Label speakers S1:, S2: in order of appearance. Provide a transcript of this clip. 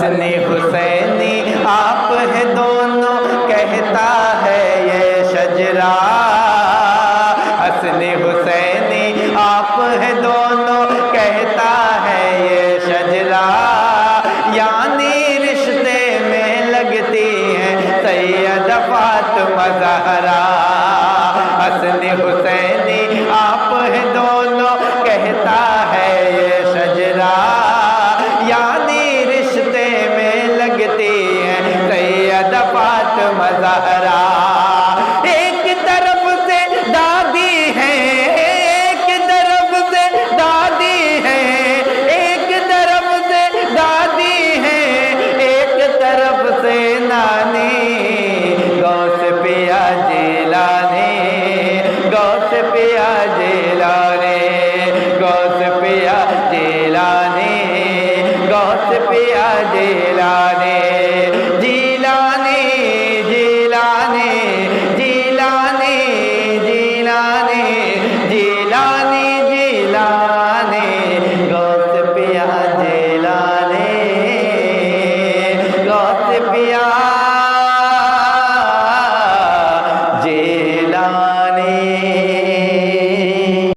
S1: حسن حسینی آپ ہے دونوں کہتا ہے یہ شجرا، حسن حسینی آپ ہے دونوں کہتا ہے یہ شجرا، یعنی رشتے میں لگتی ہیں سیدہ فاطمہ زہرا، حسن حسینی آپ ہے دونوں کہتا ہے یہ شجرا، یعنی رشتے میں لگتی ہیں سیدہ فاطمہ زہرا، ایک طرف سے دادی ہے ایک طرف سے دادی ہے، ایک طرف سے دادی ہے ایک طرف سے نانی، غوث پیا جیلانی، غوث پیا جیلانی، غوث پیا جیلانی، غوث پیا جیلانی،